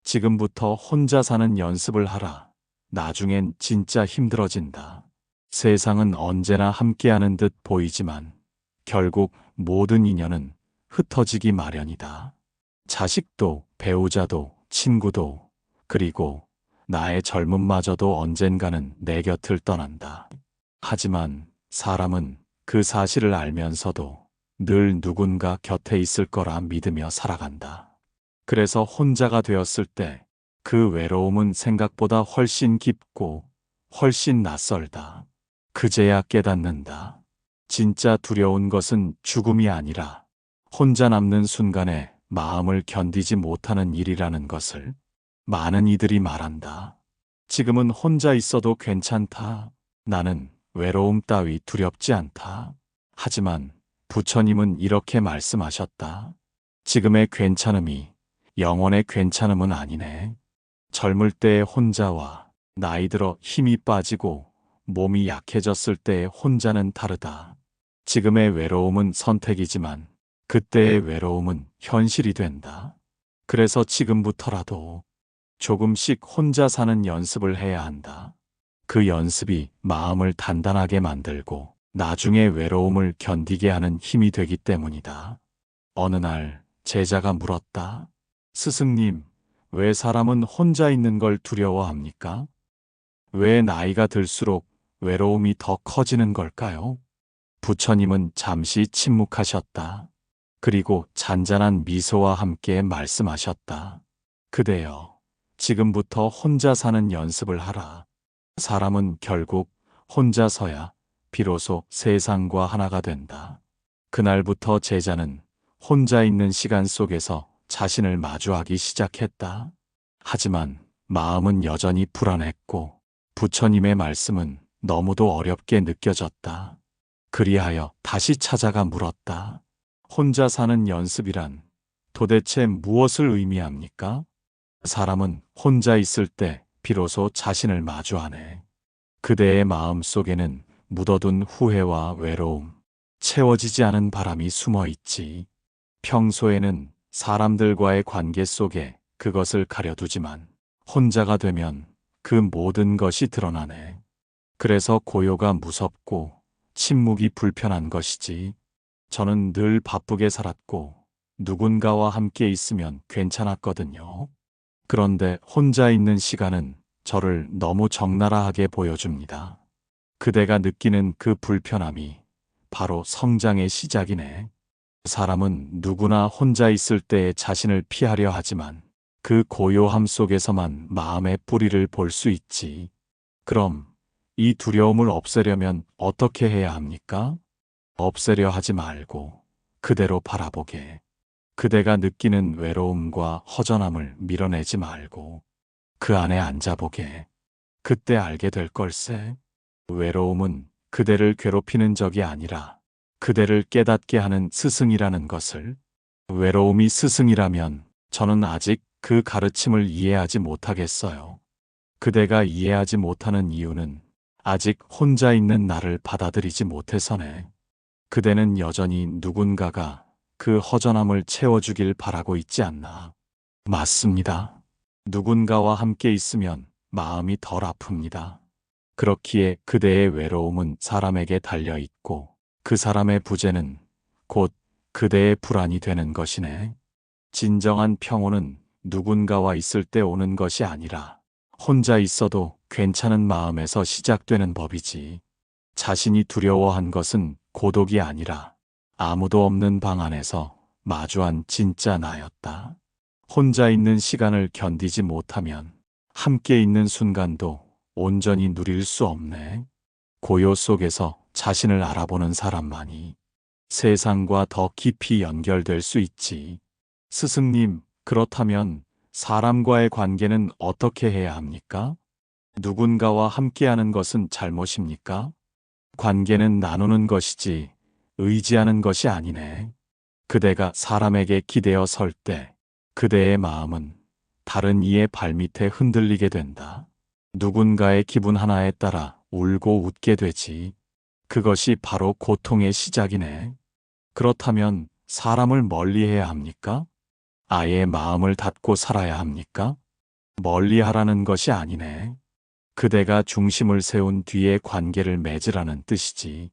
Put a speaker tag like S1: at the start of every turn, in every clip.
S1: 지금부터 혼자 사는 연습을 하라. 나중엔 진짜 힘들어진다. 세상은 언제나 함께하는 듯 보이지만 결국 모든 인연은 흩어지기 마련이다. 자식도, 배우자도, 친구도, 그리고 나의 젊음마저도 언젠가는 내 곁을 떠난다. 하지만 사람은 그 사실을 알면서도 늘 누군가 곁에 있을 거라 믿으며 살아간다. 그래서 혼자가 되었을 때 그 외로움은 생각보다 훨씬 깊고 훨씬 낯설다. 그제야 깨닫는다. 진짜 두려운 것은 죽음이 아니라 혼자 남는 순간에 마음을 견디지 못하는 일이라는 것을. 많은 이들이 말한다. 지금은 혼자 있어도 괜찮다. 나는 외로움 따위 두렵지 않다. 하지만 부처님은 이렇게 말씀하셨다. 지금의 괜찮음이 영원의 괜찮음은 아니네. 젊을 때의 혼자와 나이 들어 힘이 빠지고 몸이 약해졌을 때의 혼자는 다르다. 지금의 외로움은 선택이지만 그때의 외로움은 현실이 된다. 그래서 지금부터라도 조금씩 혼자 사는 연습을 해야 한다. 그 연습이 마음을 단단하게 만들고 나중에 외로움을 견디게 하는 힘이 되기 때문이다. 어느 날 제자가 물었다. 스승님, 왜 사람은 혼자 있는 걸 두려워합니까? 왜 나이가 들수록 외로움이 더 커지는 걸까요? 부처님은 잠시 침묵하셨다. 그리고 잔잔한 미소와 함께 말씀하셨다. 그대여, 지금부터 혼자 사는 연습을 하라. 사람은 결국 혼자서야 비로소 세상과 하나가 된다. 그날부터 제자는 혼자 있는 시간 속에서 자신을 마주하기 시작했다. 하지만 마음은 여전히 불안했고 부처님의 말씀은 너무도 어렵게 느껴졌다. 그리하여 다시 찾아가 물었다. 혼자 사는 연습이란 도대체 무엇을 의미합니까? 사람은 혼자 있을 때 비로소 자신을 마주하네. 그대의 마음 속에는 묻어둔 후회와 외로움, 채워지지 않은 바람이 숨어 있지. 평소에는 사람들과의 관계 속에 그것을 가려두지만 혼자가 되면 그 모든 것이 드러나네. 그래서 고요가 무섭고 침묵이 불편한 것이지. 저는 늘 바쁘게 살았고 누군가와 함께 있으면 괜찮았거든요. 그런데 혼자 있는 시간은 저를 너무 적나라하게 보여줍니다. 그대가 느끼는 그 불편함이 바로 성장의 시작이네. 사람은 누구나 혼자 있을 때의 자신을 피하려 하지만 그 고요함 속에서만 마음의 뿌리를 볼 수 있지. 그럼 이 두려움을 없애려면 어떻게 해야 합니까? 없애려 하지 말고 그대로 바라보게. 그대가 느끼는 외로움과 허전함을 밀어내지 말고 그 안에 앉아보게. 그때 알게 될 걸세. 외로움은 그대를 괴롭히는 적이 아니라 그대를 깨닫게 하는 스승이라는 것을. 외로움이 스승이라면 저는 아직 그 가르침을 이해하지 못하겠어요. 그대가 이해하지 못하는 이유는 아직 혼자 있는 나를 받아들이지 못해서네. 그대는 여전히 누군가가 그 허전함을 채워주길 바라고 있지 않나. 맞습니다. 누군가와 함께 있으면 마음이 덜 아픕니다. 그렇기에 그대의 외로움은 사람에게 달려있고 그 사람의 부재는 곧 그대의 불안이 되는 것이네. 진정한 평온은 누군가와 있을 때 오는 것이 아니라 혼자 있어도 괜찮은 마음에서 시작되는 법이지. 자신이 두려워한 것은 고독이 아니라 아무도 없는 방 안에서 마주한 진짜 나였다. 혼자 있는 시간을 견디지 못하면 함께 있는 순간도 온전히 누릴 수 없네. 고요 속에서 자신을 알아보는 사람만이 세상과 더 깊이 연결될 수 있지. 스승님, 그렇다면 사람과의 관계는 어떻게 해야 합니까? 누군가와 함께하는 것은 잘못입니까? 관계는 나누는 것이지 의지하는 것이 아니네. 그대가 사람에게 기대어 설 때 그대의 마음은 다른 이의 발밑에 흔들리게 된다. 누군가의 기분 하나에 따라 울고 웃게 되지. 그것이 바로 고통의 시작이네. 그렇다면 사람을 멀리해야 합니까? 아예 마음을 닫고 살아야 합니까? 멀리 하라는 것이 아니네. 그대가 중심을 세운 뒤에 관계를 맺으라는 뜻이지.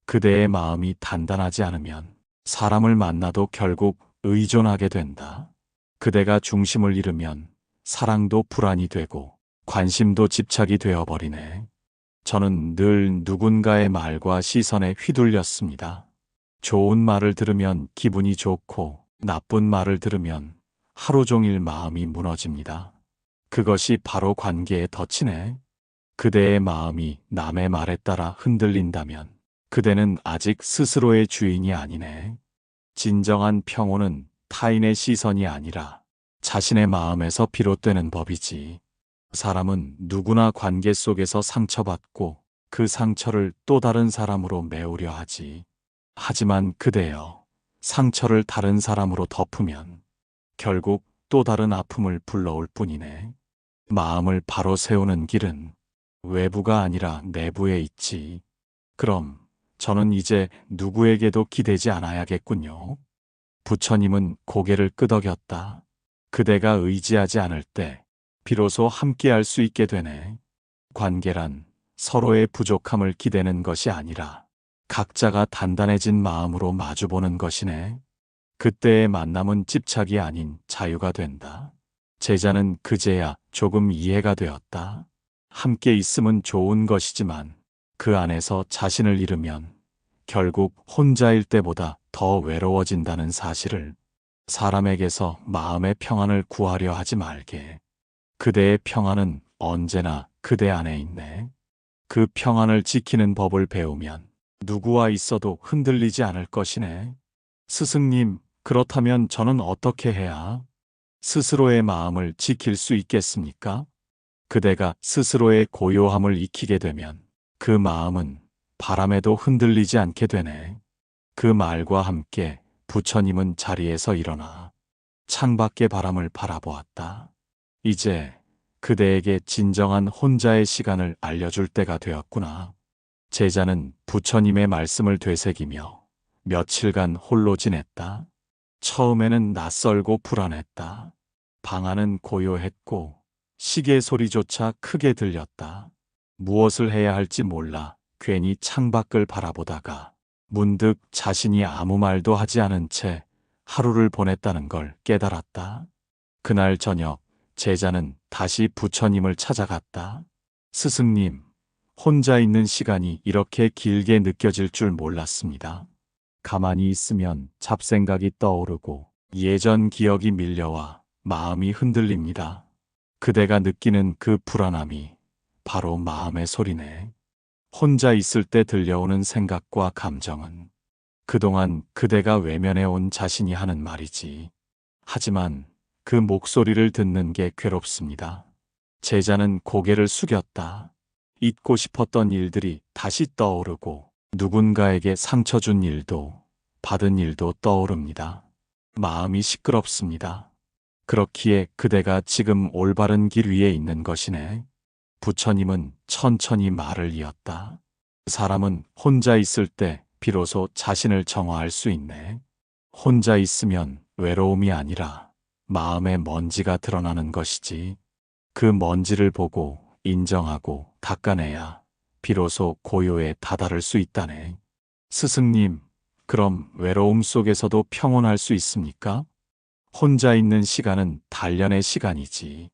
S1: 그대의 마음이 단단하지 않으면 사람을 만나도 결국 의존하게 된다. 그대가 중심을 잃으면 사랑도 불안이 되고 관심도 집착이 되어버리네. 저는 늘 누군가의 말과 시선에 휘둘렸습니다. 좋은 말을 들으면 기분이 좋고 나쁜 말을 들으면 하루 종일 마음이 무너집니다. 그것이 바로 관계의 덫이네. 그대의 마음이 남의 말에 따라 흔들린다면 그대는 아직 스스로의 주인이 아니네. 진정한 평온은 타인의 시선이 아니라 자신의 마음에서 비롯되는 법이지. 사람은 누구나 관계 속에서 상처받고 그 상처를 또 다른 사람으로 메우려 하지. 하지만 그대여, 상처를 다른 사람으로 덮으면 결국 또 다른 아픔을 불러올 뿐이네. 마음을 바로 세우는 길은 외부가 아니라 내부에 있지. 그럼 저는 이제 누구에게도 기대지 않아야겠군요. 부처님은 고개를 끄덕였다. 그대가 의지하지 않을 때 비로소 함께할 수 있게 되네. 관계란 서로의 부족함을 기대는 것이 아니라 각자가 단단해진 마음으로 마주보는 것이네. 그때의 만남은 집착이 아닌 자유가 된다. 제자는 그제야 조금 이해가 되었다. 함께 있음은 좋은 것이지만 그 안에서 자신을 잃으면 결국 혼자일 때보다 더 외로워진다는 사실을, 사람에게서 마음의 평안을 구하려 하지 말게. 그대의 평안은 언제나 그대 안에 있네. 그 평안을 지키는 법을 배우면 누구와 있어도 흔들리지 않을 것이네. 스승님, 그렇다면 저는 어떻게 해야 스스로의 마음을 지킬 수 있겠습니까? 그대가 스스로의 고요함을 익히게 되면 그 마음은 바람에도 흔들리지 않게 되네. 그 말과 함께 부처님은 자리에서 일어나 창밖의 바람을 바라보았다. 이제 그대에게 진정한 혼자의 시간을 알려줄 때가 되었구나. 제자는 부처님의 말씀을 되새기며 며칠간 홀로 지냈다. 처음에는 낯설고 불안했다. 방 안은 고요했고 시계 소리조차 크게 들렸다. 무엇을 해야 할지 몰라 괜히 창밖을 바라보다가 문득 자신이 아무 말도 하지 않은 채 하루를 보냈다는 걸 깨달았다. 그날 저녁 제자는 다시 부처님을 찾아갔다. 스승님, 혼자 있는 시간이 이렇게 길게 느껴질 줄 몰랐습니다. 가만히 있으면 잡생각이 떠오르고 예전 기억이 밀려와 마음이 흔들립니다. 그대가 느끼는 그 불안함이 바로 마음의 소리네. 혼자 있을 때 들려오는 생각과 감정은 그동안 그대가 외면해온 자신이 하는 말이지. 하지만 그 목소리를 듣는 게 괴롭습니다. 제자는 고개를 숙였다. 잊고 싶었던 일들이 다시 떠오르고 누군가에게 상처 준 일도 받은 일도 떠오릅니다. 마음이 시끄럽습니다. 그렇기에 그대가 지금 올바른 길 위에 있는 것이네. 부처님은 천천히 말을 이었다. 사람은 혼자 있을 때 비로소 자신을 정화할 수 있네. 혼자 있으면 외로움이 아니라 마음의 먼지가 드러나는 것이지. 그 먼지를 보고 인정하고 닦아내야 비로소 고요에 다다를 수 있다네. 스승님, 그럼 외로움 속에서도 평온할 수 있습니까? 혼자 있는 시간은 단련의 시간이지.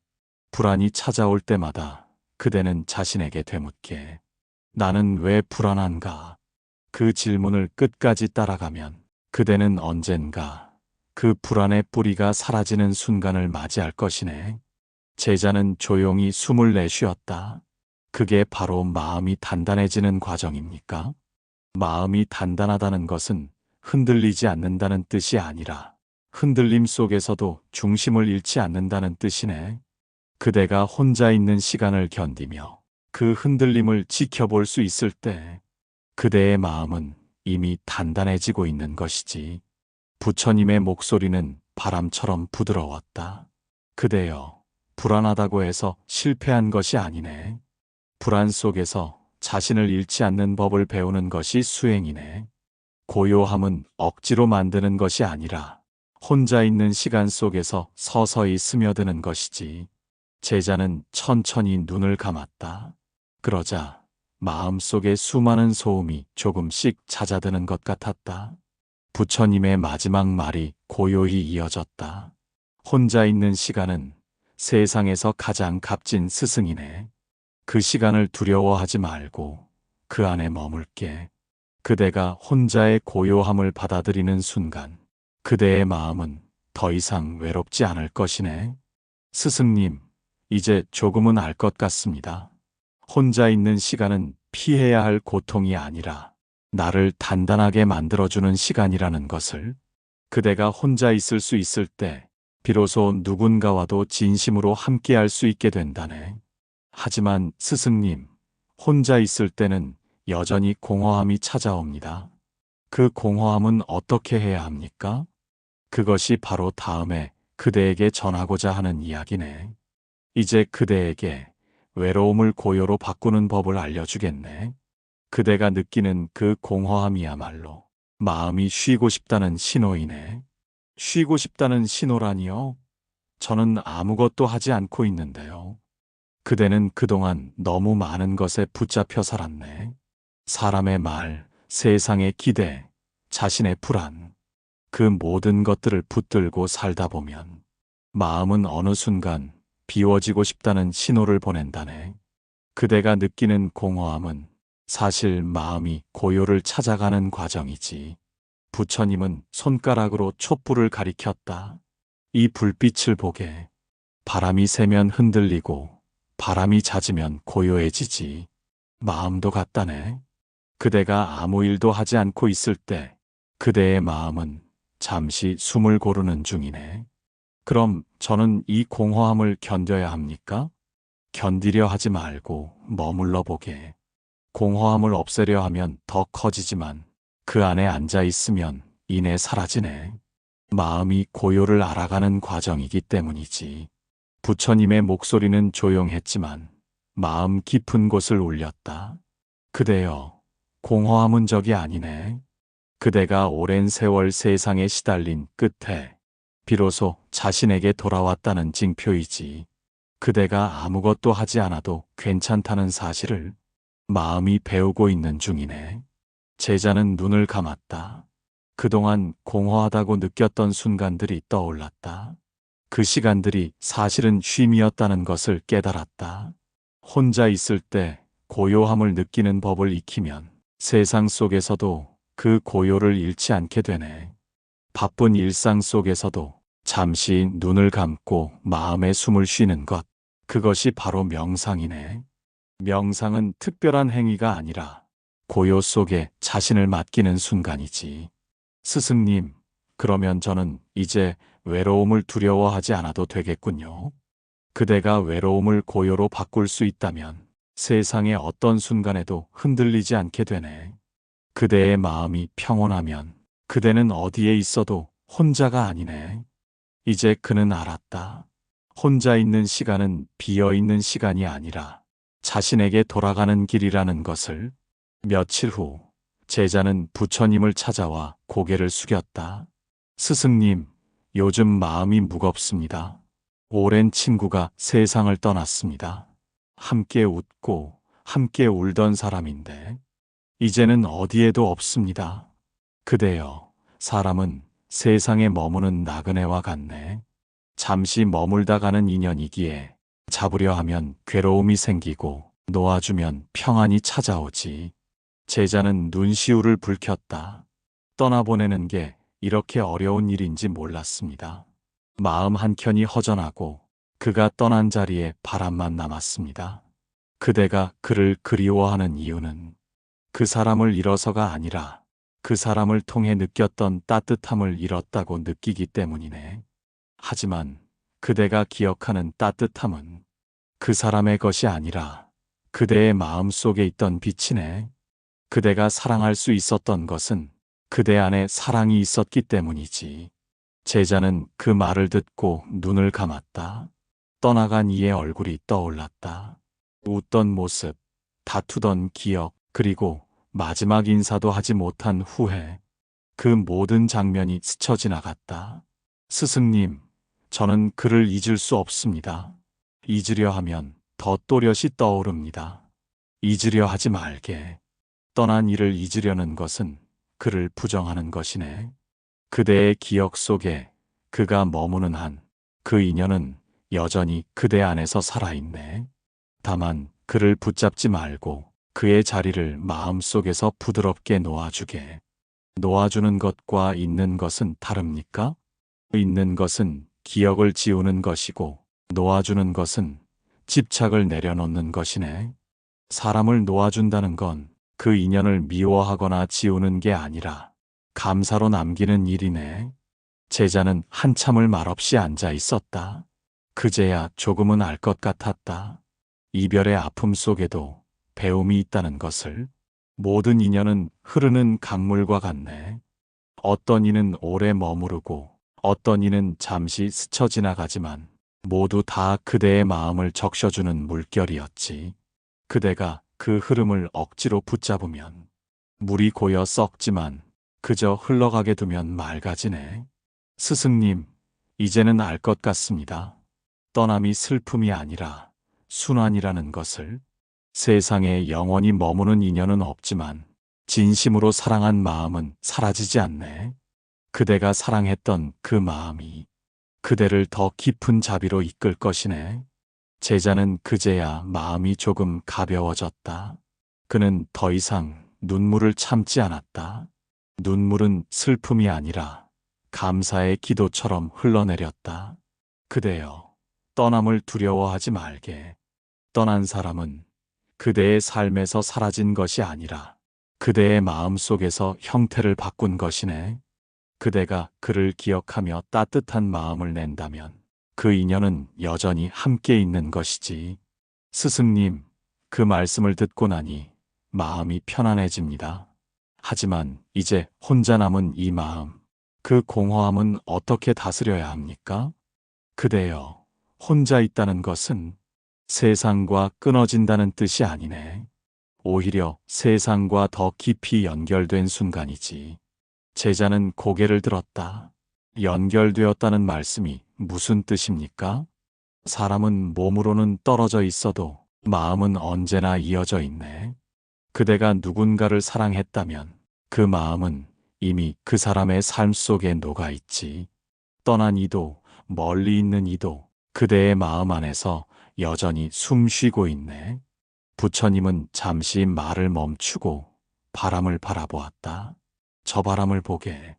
S1: 불안이 찾아올 때마다 그대는 자신에게 되묻게. 나는 왜 불안한가? 그 질문을 끝까지 따라가면 그대는 언젠가 그 불안의 뿌리가 사라지는 순간을 맞이할 것이네. 제자는 조용히 숨을 내쉬었다. 그게 바로 마음이 단단해지는 과정입니까? 마음이 단단하다는 것은 흔들리지 않는다는 뜻이 아니라 흔들림 속에서도 중심을 잃지 않는다는 뜻이네. 그대가 혼자 있는 시간을 견디며 그 흔들림을 지켜볼 수 있을 때 그대의 마음은 이미 단단해지고 있는 것이지. 부처님의 목소리는 바람처럼 부드러웠다. 그대여, 불안하다고 해서 실패한 것이 아니네. 불안 속에서 자신을 잃지 않는 법을 배우는 것이 수행이네. 고요함은 억지로 만드는 것이 아니라 혼자 있는 시간 속에서 서서히 스며드는 것이지. 제자는 천천히 눈을 감았다. 그러자 마음속에 수많은 소음이 조금씩 잦아드는 것 같았다. 부처님의 마지막 말이 고요히 이어졌다. 혼자 있는 시간은 세상에서 가장 값진 스승이네. 그 시간을 두려워하지 말고 그 안에 머물게. 그대가 혼자의 고요함을 받아들이는 순간 그대의 마음은 더 이상 외롭지 않을 것이네. 스승님, 이제 조금은 알 것 같습니다. 혼자 있는 시간은 피해야 할 고통이 아니라 나를 단단하게 만들어주는 시간이라는 것을. 그대가 혼자 있을 수 있을 때 비로소 누군가와도 진심으로 함께할 수 있게 된다네. 하지만 스승님, 혼자 있을 때는 여전히 공허함이 찾아옵니다. 그 공허함은 어떻게 해야 합니까? 그것이 바로 다음에 그대에게 전하고자 하는 이야기네. 이제 그대에게 외로움을 고요로 바꾸는 법을 알려주겠네. 그대가 느끼는 그 공허함이야말로 마음이 쉬고 싶다는 신호이네. 쉬고 싶다는 신호라니요? 저는 아무것도 하지 않고 있는데요. 그대는 그동안 너무 많은 것에 붙잡혀 살았네. 사람의 말, 세상의 기대, 자신의 불안, 그 모든 것들을 붙들고 살다 보면 마음은 어느 순간 비워지고 싶다는 신호를 보낸다네. 그대가 느끼는 공허함은 사실 마음이 고요를 찾아가는 과정이지. 부처님은 손가락으로 촛불을 가리켰다. 이 불빛을 보게. 바람이 세면 흔들리고 바람이 잦으면 고요해지지. 마음도 같다네. 그대가 아무 일도 하지 않고 있을 때 그대의 마음은 잠시 숨을 고르는 중이네. 그럼 저는 이 공허함을 견뎌야 합니까? 견디려 하지 말고 머물러 보게. 공허함을 없애려 하면 더 커지지만 그 안에 앉아 있으면 이내 사라지네. 마음이 고요를 알아가는 과정이기 때문이지. 부처님의 목소리는 조용했지만 마음 깊은 곳을 울렸다. 그대여, 공허함은 적이 아니네. 그대가 오랜 세월 세상에 시달린 끝에 비로소 자신에게 돌아왔다는 징표이지. 그대가 아무것도 하지 않아도 괜찮다는 사실을 마음이 배우고 있는 중이네. 제자는 눈을 감았다. 그동안 공허하다고 느꼈던 순간들이 떠올랐다. 그 시간들이 사실은 쉼이었다는 것을 깨달았다. 혼자 있을 때 고요함을 느끼는 법을 익히면 세상 속에서도 그 고요를 잃지 않게 되네. 바쁜 일상 속에서도 잠시 눈을 감고 마음의 숨을 쉬는 것, 그것이 바로 명상이네. 명상은 특별한 행위가 아니라 고요 속에 자신을 맡기는 순간이지. 스승님, 그러면 저는 이제 외로움을 두려워하지 않아도 되겠군요. 그대가 외로움을 고요로 바꿀 수 있다면 세상의 어떤 순간에도 흔들리지 않게 되네. 그대의 마음이 평온하면 그대는 어디에 있어도 혼자가 아니네. 이제 그는 알았다. 혼자 있는 시간은 비어 있는 시간이 아니라 자신에게 돌아가는 길이라는 것을. 며칠 후 제자는 부처님을 찾아와 고개를 숙였다. 스승님, 요즘 마음이 무겁습니다. 오랜 친구가 세상을 떠났습니다. 함께 웃고 함께 울던 사람인데 이제는 어디에도 없습니다. 그대여, 사람은 세상에 머무는 나그네와 같네. 잠시 머물다 가는 인연이기에 잡으려 하면 괴로움이 생기고 놓아주면 평안이 찾아오지. 제자는 눈시울을 붉혔다. 떠나보내는 게 이렇게 어려운 일인지 몰랐습니다. 마음 한켠이 허전하고 그가 떠난 자리에 바람만 남았습니다. 그대가 그를 그리워하는 이유는 그 사람을 잃어서가 아니라 그 사람을 통해 느꼈던 따뜻함을 잃었다고 느끼기 때문이네. 하지만 그대가 기억하는 따뜻함은 그 사람의 것이 아니라 그대의 마음 속에 있던 빛이네. 그대가 사랑할 수 있었던 것은 그대 안에 사랑이 있었기 때문이지. 제자는 그 말을 듣고 눈을 감았다. 떠나간 이의 얼굴이 떠올랐다. 웃던 모습, 다투던 기억, 그리고 마지막 인사도 하지 못한 후회. 그 모든 장면이 스쳐 지나갔다. 스승님, 저는 그를 잊을 수 없습니다. 잊으려 하면 더 또렷이 떠오릅니다. 잊으려 하지 말게. 떠난 이를 잊으려는 것은 그를 부정하는 것이네. 그대의 기억 속에 그가 머무는 한 그 인연은 여전히 그대 안에서 살아있네. 다만 그를 붙잡지 말고 그의 자리를 마음속에서 부드럽게 놓아주게. 놓아주는 것과 잊는 것은 다릅니까? 잊는 것은 기억을 지우는 것이고 놓아주는 것은 집착을 내려놓는 것이네. 사람을 놓아준다는 건 그 인연을 미워하거나 지우는 게 아니라 감사로 남기는 일이네. 제자는 한참을 말없이 앉아 있었다. 그제야 조금은 알 것 같았다. 이별의 아픔 속에도 배움이 있다는 것을. 모든 인연은 흐르는 강물과 같네. 어떤 이는 오래 머무르고 어떤 이는 잠시 스쳐 지나가지만 모두 다 그대의 마음을 적셔주는 물결이었지. 그대가 그 흐름을 억지로 붙잡으면 물이 고여 썩지만 그저 흘러가게 두면 맑아지네. 스승님, 이제는 알 것 같습니다. 떠남이 슬픔이 아니라 순환이라는 것을. 세상에 영원히 머무는 인연은 없지만 진심으로 사랑한 마음은 사라지지 않네. 그대가 사랑했던 그 마음이 그대를 더 깊은 자비로 이끌 것이네. 제자는 그제야 마음이 조금 가벼워졌다. 그는 더 이상 눈물을 참지 않았다. 눈물은 슬픔이 아니라 감사의 기도처럼 흘러내렸다. 그대여, 떠남을 두려워하지 말게. 떠난 사람은 그대의 삶에서 사라진 것이 아니라 그대의 마음 속에서 형태를 바꾼 것이네. 그대가 그를 기억하며 따뜻한 마음을 낸다면 그 인연은 여전히 함께 있는 것이지. 스승님, 그 말씀을 듣고 나니 마음이 편안해집니다. 하지만 이제 혼자 남은 이 마음, 그 공허함은 어떻게 다스려야 합니까? 그대여, 혼자 있다는 것은 세상과 끊어진다는 뜻이 아니네. 오히려 세상과 더 깊이 연결된 순간이지. 제자는 고개를 들었다. 연결되었다는 말씀이 무슨 뜻입니까? 사람은 몸으로는 떨어져 있어도 마음은 언제나 이어져 있네. 그대가 누군가를 사랑했다면 그 마음은 이미 그 사람의 삶 속에 녹아 있지. 떠난 이도 멀리 있는 이도 그대의 마음 안에서 여전히 숨 쉬고 있네. 부처님은 잠시 말을 멈추고 바람을 바라보았다. 저 바람을 보게.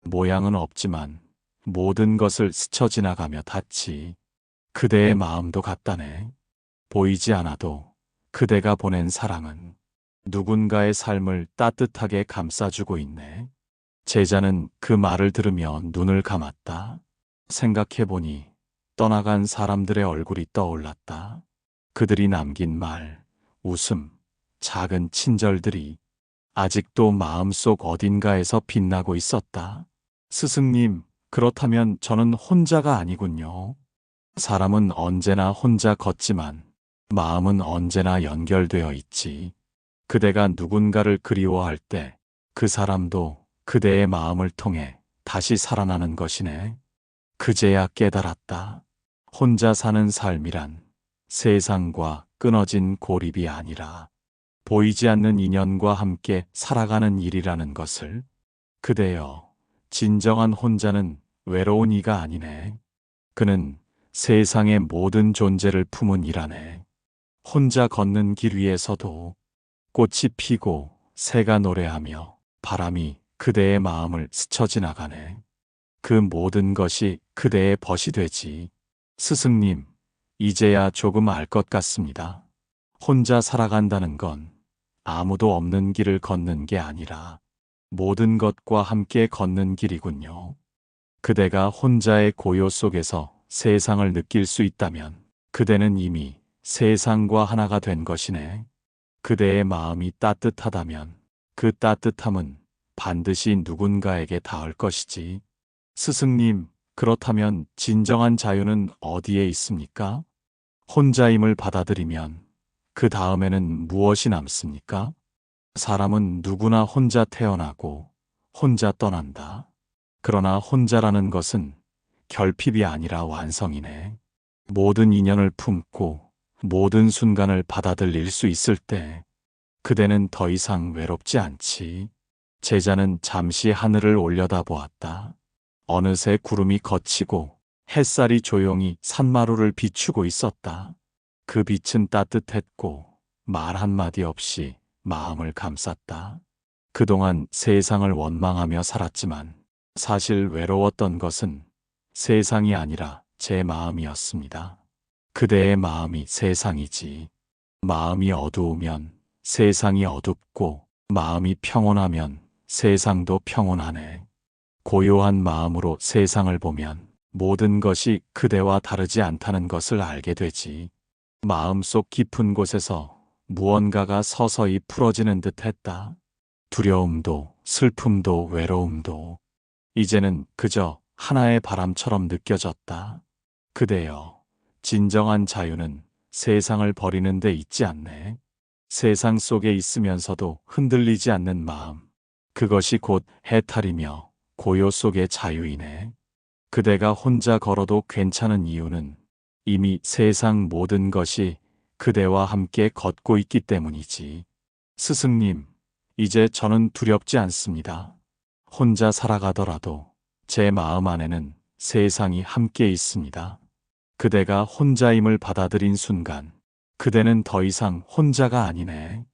S1: 모양은 없지만 모든 것을 스쳐 지나가며 닿지. 그대의 마음도 같다네. 보이지 않아도 그대가 보낸 사랑은 누군가의 삶을 따뜻하게 감싸주고 있네. 제자는 그 말을 들으며 눈을 감았다. 생각해보니 떠나간 사람들의 얼굴이 떠올랐다. 그들이 남긴 말, 웃음, 작은 친절들이 아직도 마음속 어딘가에서 빛나고 있었다. 스승님, 그렇다면 저는 혼자가 아니군요. 사람은 언제나 혼자 걷지만 마음은 언제나 연결되어 있지. 그대가 누군가를 그리워할 때 그 사람도 그대의 마음을 통해 다시 살아나는 것이네. 그제야 깨달았다. 혼자 사는 삶이란 세상과 끊어진 고립이 아니라 보이지 않는 인연과 함께 살아가는 일이라는 것을. 그대여, 진정한 혼자는 외로운 이가 아니네. 그는 세상의 모든 존재를 품은 이라네. 혼자 걷는 길 위에서도 꽃이 피고 새가 노래하며 바람이 그대의 마음을 스쳐 지나가네. 그 모든 것이 그대의 벗이 되지. 스승님, 이제야 조금 알 것 같습니다. 혼자 살아간다는 건 아무도 없는 길을 걷는 게 아니라 모든 것과 함께 걷는 길이군요. 그대가 혼자의 고요 속에서 세상을 느낄 수 있다면 그대는 이미 세상과 하나가 된 것이네. 그대의 마음이 따뜻하다면 그 따뜻함은 반드시 누군가에게 닿을 것이지. 스승님, 그렇다면 진정한 자유는 어디에 있습니까? 혼자임을 받아들이면 그 다음에는 무엇이 남습니까? 사람은 누구나 혼자 태어나고 혼자 떠난다. 그러나 혼자라는 것은 결핍이 아니라 완성이네. 모든 인연을 품고 모든 순간을 받아들일 수 있을 때 그대는 더 이상 외롭지 않지. 제자는 잠시 하늘을 올려다보았다. 어느새 구름이 걷히고 햇살이 조용히 산마루를 비추고 있었다. 그 빛은 따뜻했고 말 한마디 없이 마음을 감쌌다. 그동안 세상을 원망하며 살았지만 사실 외로웠던 것은 세상이 아니라 제 마음이었습니다. 그대의 마음이 세상이지. 마음이 어두우면 세상이 어둡고 마음이 평온하면 세상도 평온하네. 고요한 마음으로 세상을 보면 모든 것이 그대와 다르지 않다는 것을 알게 되지. 마음속 깊은 곳에서 무언가가 서서히 풀어지는 듯 했다. 두려움도 슬픔도 외로움도 이제는 그저 하나의 바람처럼 느껴졌다. 그대여, 진정한 자유는 세상을 버리는 데 있지 않네. 세상 속에 있으면서도 흔들리지 않는 마음. 그것이 곧 해탈이며 고요 속의 자유이네. 그대가 혼자 걸어도 괜찮은 이유는 이미 세상 모든 것이 그대와 함께 걷고 있기 때문이지. 스승님, 이제 저는 두렵지 않습니다. 혼자 살아가더라도 제 마음 안에는 세상이 함께 있습니다. 그대가 혼자임을 받아들인 순간 그대는 더 이상 혼자가 아니네.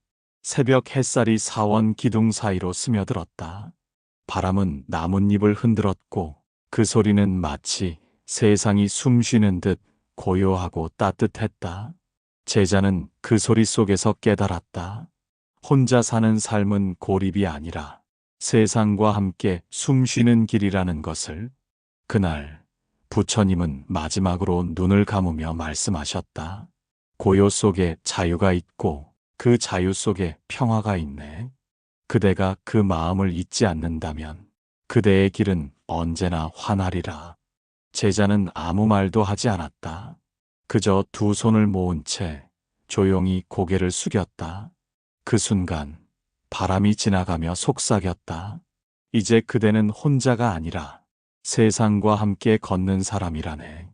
S1: 새벽 햇살이 사원 기둥 사이로 스며들었다. 바람은 나뭇잎을 흔들었고 그 소리는 마치 세상이 숨 쉬는 듯 고요하고 따뜻했다. 제자는 그 소리 속에서 깨달았다. 혼자 사는 삶은 고립이 아니라 세상과 함께 숨 쉬는 길이라는 것을. 그날 부처님은 마지막으로 눈을 감으며 말씀하셨다. 고요 속에 자유가 있고 그 자유 속에 평화가 있네. 그대가 그 마음을 잊지 않는다면 그대의 길은 언제나 환하리라. 제자는 아무 말도 하지 않았다. 그저 두 손을 모은 채 조용히 고개를 숙였다. 그 순간 바람이 지나가며 속삭였다. 이제 그대는 혼자가 아니라 세상과 함께 걷는 사람이라네.